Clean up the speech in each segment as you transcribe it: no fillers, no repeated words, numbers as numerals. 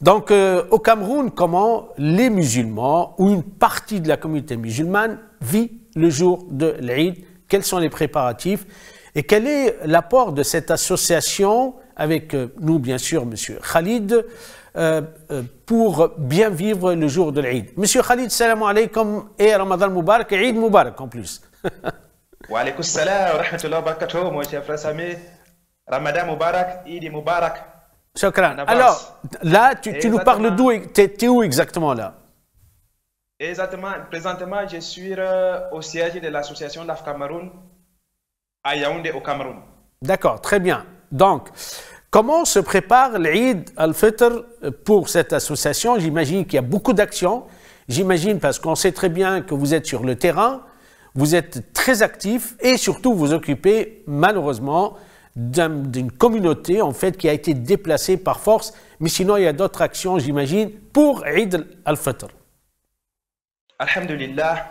Donc, au Cameroun, comment les musulmans ou une partie de la communauté musulmane vit le jour de l'Eid? Quels sont les préparatifs? Et quel est l'apport de cette association avec nous, bien sûr, M. Khalid, pour bien vivre le jour de l'Eid? Monsieur Khalid, salam alaikum et Ramadan Moubarak et Eid Moubarak en plus. Wa alaikum salam wa rahmatullahi wa barakatuh, mon cher frère Sami. Ramadan Moubarak, Eid Moubarak. Shukran. Alors, là, tu nous parles d'où? T'es où exactement là? Exactement. Présentement, je suis au siège de l'association LAF Cameroun à Yaoundé au Cameroun. D'accord, très bien. Donc, comment se prépare l'Eid al-Fitr pour cette association? J'imagine qu'il y a beaucoup d'actions. J'imagine parce qu'on sait très bien que vous êtes sur le terrain, vous êtes très actif et surtout vous occupez malheureusement d'une communauté en fait qui a été déplacée par force. Mais sinon, il y a d'autres actions, j'imagine, pour Eid al-Fitr. Alhamdulillah,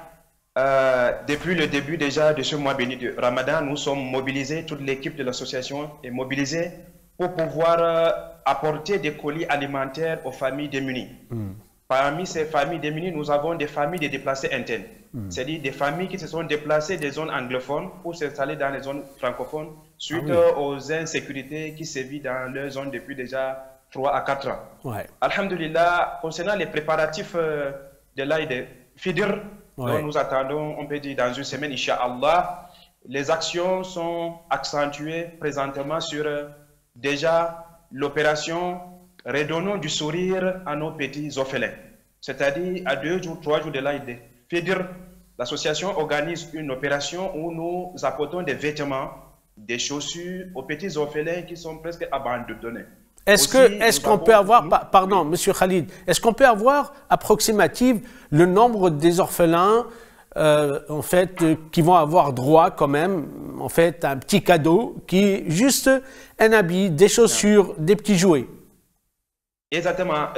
depuis le début déjà de ce mois béni de Ramadan, nous sommes mobilisés, toute l'équipe de l'association est mobilisée pour pouvoir apporter des colis alimentaires aux familles démunies. Parmi ces familles démunies, nous avons des familles de déplacés internes, c'est-à-dire des familles qui se sont déplacées des zones anglophones pour s'installer dans les zones francophones suite aux insécurités qui sévissent dans leur zone depuis déjà 3 à 4 ans. Ouais. Alhamdulillah, concernant les préparatifs de l'Aïd Fidr, dont nous attendons, on peut dire dans une semaine, Inch'Allah, les actions sont accentuées présentement sur déjà l'opération Redonnons du sourire à nos petits orphelins. C'est-à-dire à 2 jours, 3 jours de l'Aïd Fidr, l'association organise une opération où nous apportons des vêtements, des chaussures aux petits orphelins qui sont presque abandonnés. Est-ce qu'on peut avoir, pardon, Monsieur Khalid, est-ce qu'on peut avoir approximative le nombre des orphelins en fait, qui vont avoir droit quand même, en fait, à un petit cadeau qui est juste un habit, des chaussures, des petits jouets? Exactement.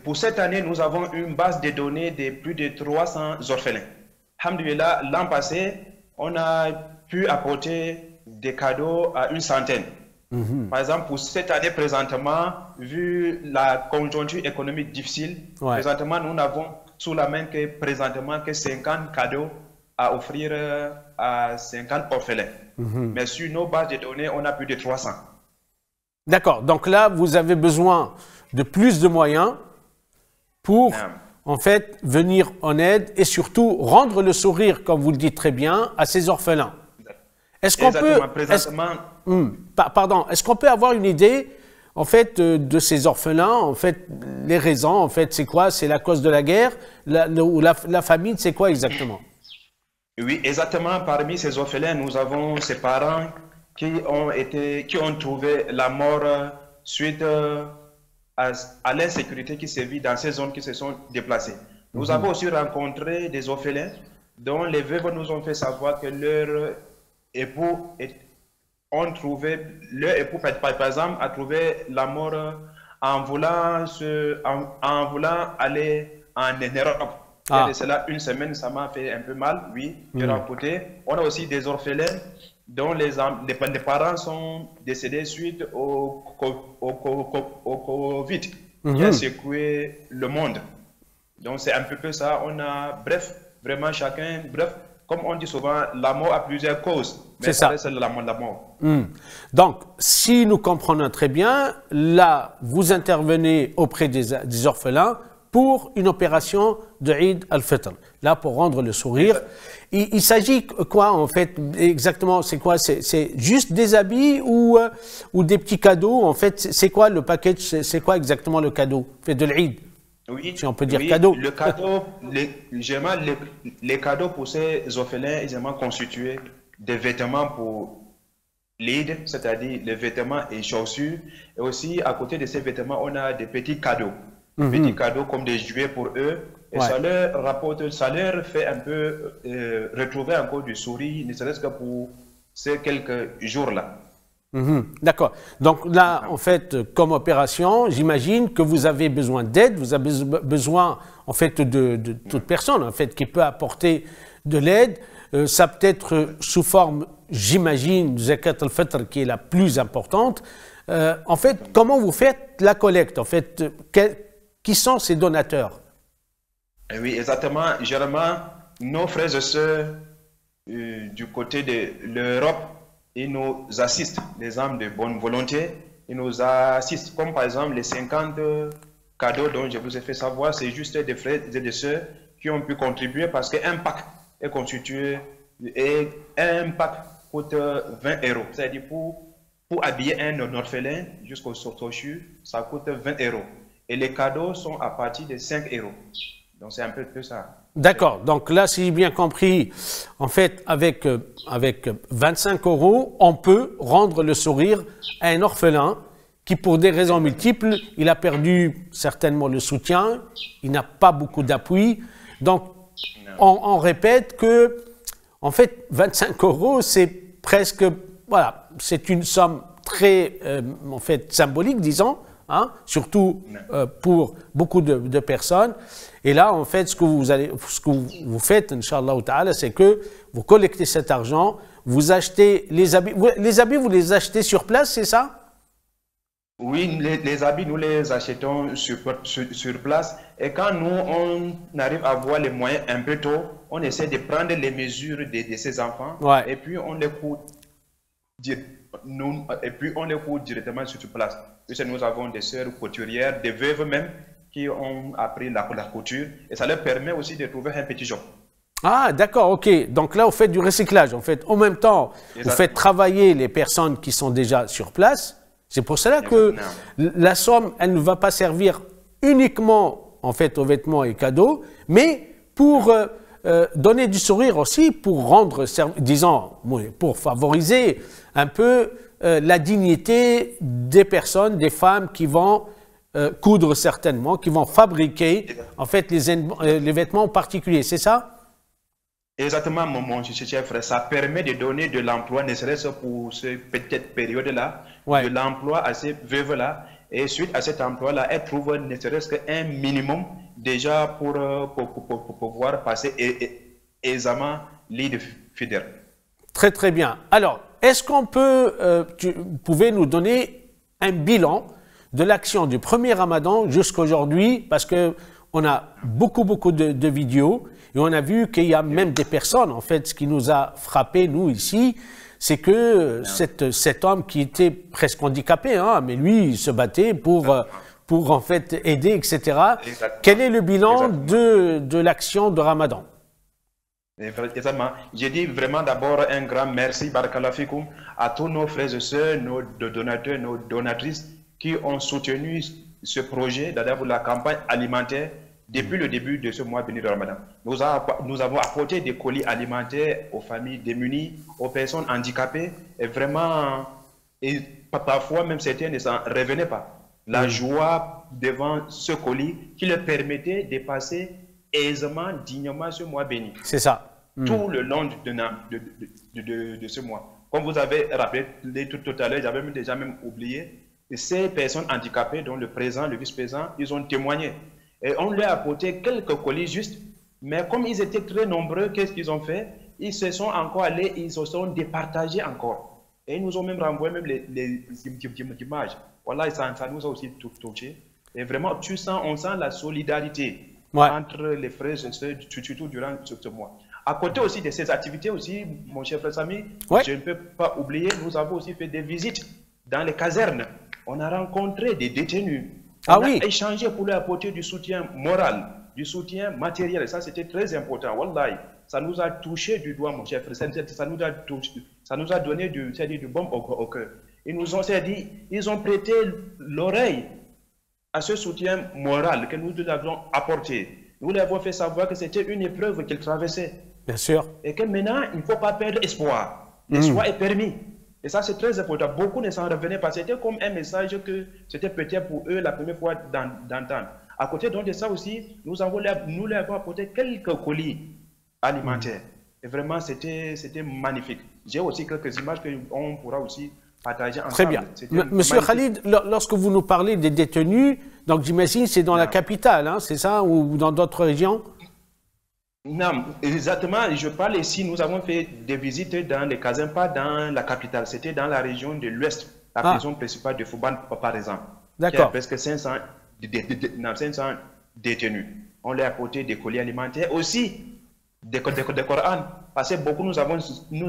Pour cette année, nous avons une base de données de plus de 300 orphelins. Alhamdulillah, l'an passé, on a pu apporter des cadeaux à une centaine. Par exemple, pour cette année présentement, vu la conjoncture économique difficile, présentement, nous n'avons sous la main que présentement que 50 cadeaux à offrir à 50 orphelins. Mais sur nos bases de données, on a plus de 300. D'accord. Donc là, vous avez besoin de plus de moyens pour, en fait, venir en aide et surtout rendre le sourire, comme vous le dites très bien, à ces orphelins. Est-ce qu'on peut... Est-ce qu'on peut avoir une idée, en fait, de ces orphelins, en fait, les raisons, en fait, c'est quoi? C'est la cause de la guerre ou la famine, c'est quoi exactement? Oui, exactement. Parmi ces orphelins, nous avons ces parents qui ont trouvé la mort suite à l'insécurité qui sévit dans ces zones qui se sont déplacées. Nous avons aussi rencontré des orphelins dont les veuves nous ont fait savoir que leur époux ont trouvé, leur époux par exemple a trouvé la mort en voulant aller en Europe. Il y a de cela une semaine, ça m'a fait un peu mal, oui, de remporter. On a aussi des orphelins dont les parents sont décédés suite au Covid qui a secoué le monde. Donc c'est un peu ça, on a, bref, vraiment chacun, bref, comme on dit souvent, la mort a plusieurs causes. C'est ça. C'est la mort. Donc, si nous comprenons très bien, là, vous intervenez auprès des orphelins pour une opération de Eid al-Fitr, là, pour rendre le sourire. Il s'agit quoi, en fait, exactement? C'est quoi? C'est juste des habits ou des petits cadeaux? En fait, c'est quoi le package? C'est quoi exactement le cadeau fait de l'Eid? Oui, si on peut dire cadeau. Le cadeau, les cadeaux pour ces orphelins, ils aiment constituer des vêtements pour l'Eid, c'est-à-dire les vêtements et chaussures. Et aussi, à côté de ces vêtements, on a des petits cadeaux. Petits cadeaux comme des jouets pour eux. Et ça leur rapporte, ça leur fait un peu retrouver encore du sourire, ne serait-ce que pour ces quelques jours-là. D'accord. Donc là, en fait, comme opération, j'imagine que vous avez besoin d'aide, vous avez besoin, en fait, de toute personne, en fait, qui peut apporter de l'aide. Ça peut être sous forme, j'imagine, de Zakat al-Fitr qui est la plus importante. En fait, comment vous faites la collecte? En fait, qui sont ces donateurs? Oui, exactement. Généralement, nos frères et sœurs du côté de l'Europe, ils nous assistent, les âmes de bonne volonté, ils nous assistent, comme par exemple les 50 cadeaux dont je vous ai fait savoir, c'est juste des frères et des sœurs qui ont pu contribuer parce qu'un pack est constitué et un pack coûte 20 euros. C'est-à-dire pour habiller un orphelin jusqu'au torchu, ça coûte 20 euros. Et les cadeaux sont à partir de 5 euros. Donc c'est un peu ça. D'accord. Donc là, si j'ai bien compris, en fait, avec 25 euros, on peut rendre le sourire à un orphelin qui, pour des raisons multiples, il a perdu certainement le soutien, il n'a pas beaucoup d'appui. Donc, on répète que, en fait, 25 euros, c'est presque, voilà, c'est une somme très, en fait, symbolique, disons, hein, surtout pour beaucoup de personnes. Et là, en fait, ce que vous faites, Inch'Allah Ta'ala, c'est que vous collectez cet argent, vous achetez les habits. Les habits, vous les achetez sur place, c'est ça? Oui, les habits, nous les achetons sur place. Et quand nous, on arrive à voir les moyens un peu tôt, on essaie de prendre les mesures de ces enfants. Ouais. Et puis, on les court directement sur place. Puisque nous avons des sœurs couturières, des veuves même, qui ont appris la couture. Et ça leur permet aussi de trouver un petit job. Ah, d'accord, ok. Donc là, vous faites du recyclage. En fait, en même temps, vous faites travailler les personnes qui sont déjà sur place. C'est pour cela que la somme, elle ne va pas servir uniquement, en fait, aux vêtements et cadeaux, mais pour donner du sourire aussi, pour rendre, disons, pour favoriser un peu la dignité des personnes, des femmes qui vont coudre certainement, qui vont fabriquer, en fait, les vêtements en particulier. C'est ça? Exactement, mon cher frère. Ça permet de donner de l'emploi, ne serait-ce pour cette petite période-là, de l'emploi à ces veuves-là. Et suite à cet emploi-là, elles trouvent ne serait-ce qu'un minimum déjà pour pouvoir passer aisément l'île fidèle. Très, très bien. Alors, est-ce qu'on peut, vous pouvez nous donner un bilan de l'action du premier Ramadan jusqu'à aujourd'hui, parce qu'on a beaucoup de vidéos. Et on a vu qu'il y a même des personnes, en fait, ce qui nous a frappé, nous, ici, c'est que cet homme qui était presque handicapé, hein, mais lui, il se battait pour en fait, aider, etc. Exactement. Quel est le bilan de l'action de Ramadan? Exactement. J'ai dit vraiment d'abord un grand merci, Barakallahu Fikoum, à tous nos frères et sœurs, nos donateurs, nos donatrices qui ont soutenu ce projet, d'ailleurs, la campagne alimentaire. Depuis le début de ce mois béni de Ramadan, nous avons apporté des colis alimentaires aux familles démunies, aux personnes handicapées, et vraiment, et parfois même certains ne s'en revenaient pas. La joie devant ce colis qui leur permettait de passer aisément, dignement ce mois béni. C'est ça. Tout le long de ce mois. Comme vous avez rappelé tout à l'heure, j'avais déjà même oublié, ces personnes handicapées, dont le président, le vice-président, ils ont témoigné. Et on leur a apporté quelques colis juste, mais comme ils étaient très nombreux, qu'est-ce qu'ils ont fait? Ils se sont encore allés, ils se sont départagés encore. Et ils nous ont même renvoyé même les images. Voilà, ça nous a aussi touché. Et vraiment, on sent la solidarité entre les frères et sœurs, surtout durant ce mois. À côté aussi de ces activités aussi, mon cher frère Sami, je ne peux pas oublier, nous avons aussi fait des visites dans les casernes. On a rencontré des détenus. On a échangé pour leur apporter du soutien moral, du soutien matériel. Et ça, c'était très important. Wallahi, ça nous a touché du doigt, mon cher frère. Ça nous a donné du baume au cœur. Ils ont prêté l'oreille à ce soutien moral que nous avons apporté. Nous leur avons fait savoir que c'était une épreuve qu'ils traversaient. Bien sûr. Et que maintenant, il ne faut pas perdre espoir. L'espoir est permis. Et ça, c'est très important. Beaucoup ne s'en revenaient pas. C'était comme un message que c'était peut-être pour eux la première fois d'entendre. À côté donc de ça aussi, nous leur avons apporté quelques colis alimentaires. Et vraiment, c'était magnifique. J'ai aussi quelques images qu'on pourra aussi partager ensemble. Très bien. Monsieur Khalid, lorsque vous nous parlez des détenus, donc j'imagine c'est dans la capitale, hein, c'est ça, ou dans d'autres régions? Non, exactement. Je parle ici, nous avons fait des visites dans les casernes, pas dans la capitale. C'était dans la région de l'Ouest, la prison principale de Fouban, par exemple. D'accord. Il y a presque 500 détenus. On leur a apporté des colis alimentaires, aussi des Corans. Parce que beaucoup nous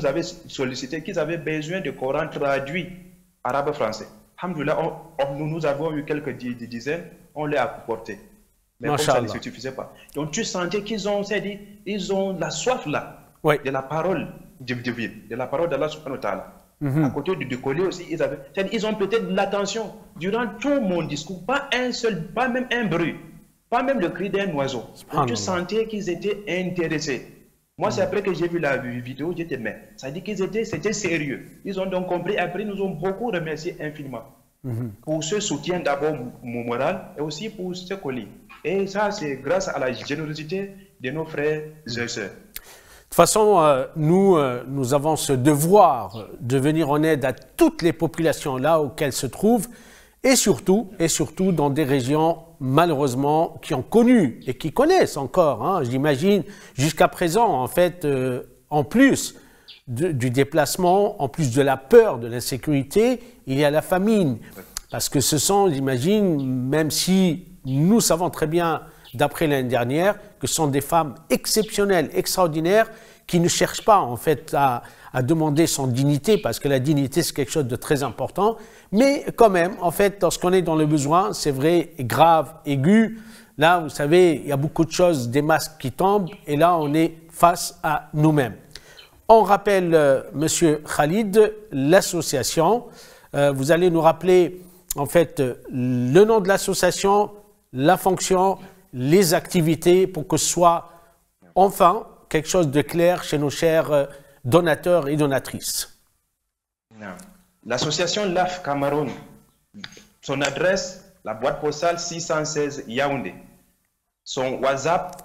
avaient sollicité qu'ils avaient besoin de Coran traduit arabe-français. Alhamdoulilah, nous avons eu quelques dizaines, on les a apportés. Mais comme ça ne suffisait pas. Donc tu sentais qu'ils ont la soif là, de la parole divine, de la parole d'Allah subhanahu wa ta'ala. À côté du colis aussi, ils ont peut-être de l'attention. Durant tout mon discours, pas même un bruit, pas même le cri d'un oiseau. Donc tu sentais qu'ils étaient intéressés. Moi, c'est après que j'ai vu la vidéo, j'étais mais ça dit c'était sérieux. Ils ont donc compris. Après, nous ont beaucoup remercié infiniment pour ce soutien d'abord moral et aussi pour ce colis. Et ça, c'est grâce à la générosité de nos frères et sœurs. De toute façon, nous avons ce devoir de venir en aide à toutes les populations là où elles se trouvent et surtout dans des régions malheureusement qui ont connu et qui connaissent encore, j'imagine, jusqu'à présent, en fait, en plus du déplacement, en plus de la peur, de l'insécurité, il y a la famine. Parce que ce sont, j'imagine, même si nous savons très bien, d'après l'année dernière, que ce sont des femmes exceptionnelles, extraordinaires, qui ne cherchent pas, en fait, à demander son dignité, parce que la dignité, c'est quelque chose de très important. Mais quand même, en fait, lorsqu'on est dans le besoin, c'est vrai, grave, aigu, là, vous savez, il y a beaucoup de choses, des masques qui tombent, et là, on est face à nous-mêmes. On rappelle, Monsieur Khalid, l'association. Vous allez nous rappeler, en fait, le nom de l'association, la fonction, les activités, pour que ce soit, enfin, quelque chose de clair chez nos chers donateurs et donatrices. L'association LAF Cameroun, son adresse, la boîte postale 616 Yaoundé. Son WhatsApp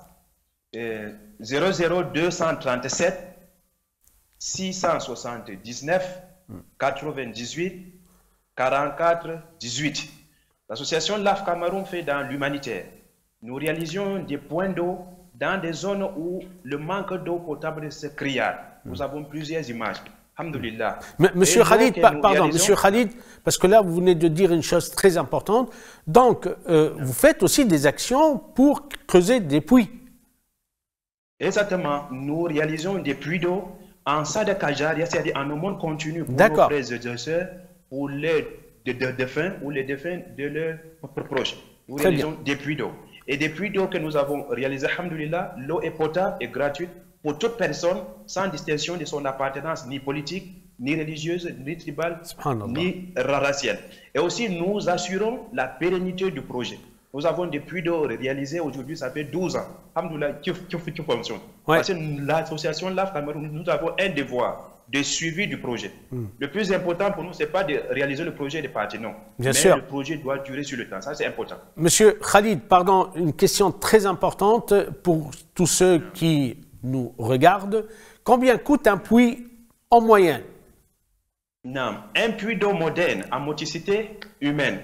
00237 679 98 44 18. L'association LAF Cameroun fait dans l'humanitaire. Nous réalisons des points d'eau dans des zones où le manque d'eau potable se criard. Nous avons plusieurs images. Alhamdulillah. Monsieur Khalid, Monsieur Khalid, parce que là, vous venez de dire une chose très importante. Donc, vous faites aussi des actions pour creuser des puits. Exactement. Nous réalisons des puits d'eau en sadakajaria, c'est-à-dire en aumône continue pour nos frères et sœurs, pour les défunts ou les défunts de leurs proches. Nous réalisons des puits d'eau. Et des puits d'eau que nous avons réalisés, alhamdoulilah, l'eau est potable et gratuite pour toute personne, sans distinction de son appartenance ni politique, ni religieuse, ni tribale, ni raciale. Et aussi, nous assurons la pérennité du projet. Nous avons des puits d'eau réalisés aujourd'hui, ça fait 12 ans. Alhamdoulilah, qui fonctionne. Parce que l'association LAF Cameroun, nous avons un devoir de suivi du projet. Le plus important pour nous, ce n'est pas de réaliser le projet de partie, non. Bien sûr. Le projet doit durer sur le temps, ça c'est important. Monsieur Khalid, pardon, une question très importante pour tous ceux qui nous regardent. Combien coûte un puits en moyenne? Non, un puits d'eau moderne en motricité humaine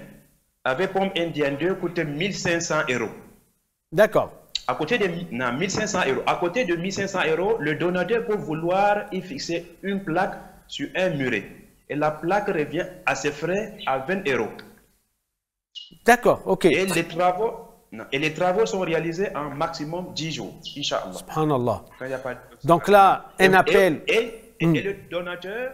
avec pompe indienne 2 coûte 1500 €. D'accord. À côté de 1500 €. À côté de 1500 €, le donateur peut vouloir y fixer une plaque sur un muret. Et la plaque revient à ses frais à 20 €. D'accord, ok. Et les travaux sont réalisés en maximum 10 jours, Inch'Allah. Subhanallah. Donc là, un appel. Et le donateur,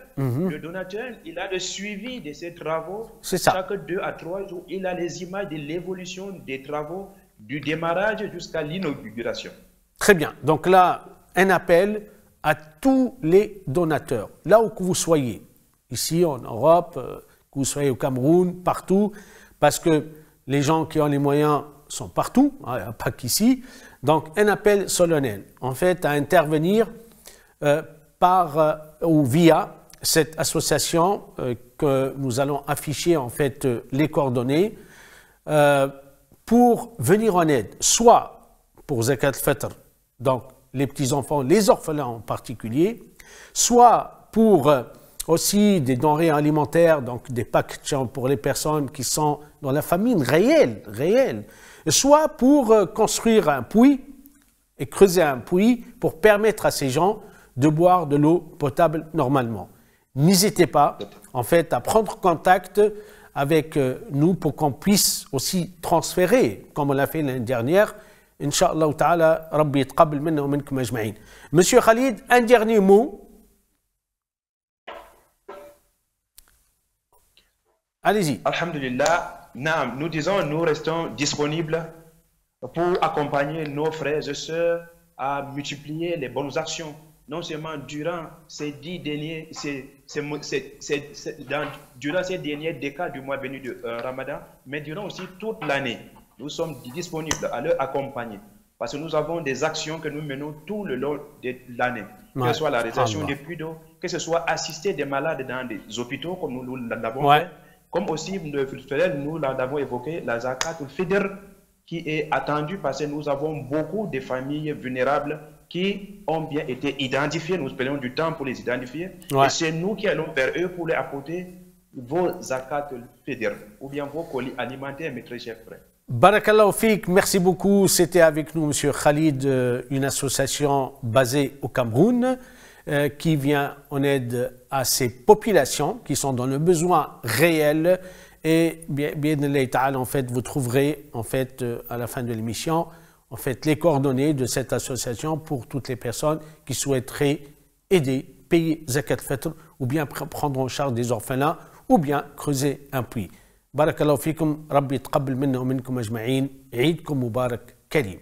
il a le suivi de ces travaux. C'est ça. Chaque 2 à 3 jours, il a les images de l'évolution des travaux, du démarrage jusqu'à l'inauguration. Très bien. Donc là, un appel à tous les donateurs, là où que vous soyez, ici en Europe, que vous soyez au Cameroun, partout, parce que les gens qui ont les moyens sont partout, pas qu'ici. Donc un appel solennel, en fait, à intervenir ou via cette association que nous allons afficher en fait les coordonnées pour venir en aide, soit pour Zakat al-Fitr, donc les petits-enfants, les orphelins en particulier, soit pour aussi des denrées alimentaires, donc des packs pour les personnes qui sont dans la famine réelle, soit pour construire un puits et creuser un puits pour permettre à ces gens de boire de l'eau potable normalement. n'hésitez pas, en fait, à prendre contact avec nous pour qu'on puisse aussi transférer, comme on l'a fait l'année dernière. Inch'Allah ta'ala, Rabbi yatqabbal minna wa minkum ajma'in. Monsieur Khalid, un dernier mot. Allez-y. Alhamdulillah, nous disons, nous restons disponibles pour accompagner nos frères et sœurs à multiplier les bonnes actions, non seulement durant ces 10 derniers, durant ces derniers décades du mois béni de Ramadan, mais durant aussi toute l'année. Nous sommes disponibles à leur accompagner parce que nous avons des actions que nous menons tout le long de l'année, que ce soit la réalisation des puits d'eau, que ce soit assister des malades dans des hôpitaux comme nous l'avons fait, comme aussi nous l'avons évoqué, la Zakat al-Fitr qui est attendue parce que nous avons beaucoup de familles vulnérables qui ont bien été identifiées. Nous prenons du temps pour les identifier et c'est nous qui allons vers eux pour les apporter vos Zakat al-Fitr ou bien vos colis alimentaires, mes très chers frères. Barakallahu Fik, merci beaucoup. C'était avec nous M. Khalid, une association basée au Cameroun qui vient en aide à ces populations qui sont dans le besoin réel. Et bien, en fait, vous trouverez en fait à la fin de l'émission en fait les coordonnées de cette association pour toutes les personnes qui souhaiteraient aider, payer Zakat al-Fitr ou bien prendre en charge des orphelins ou bien creuser un puits. بارك الله فيكم ربي يتقبل منا ومنكم أجمعين عيدكم مبارك كريم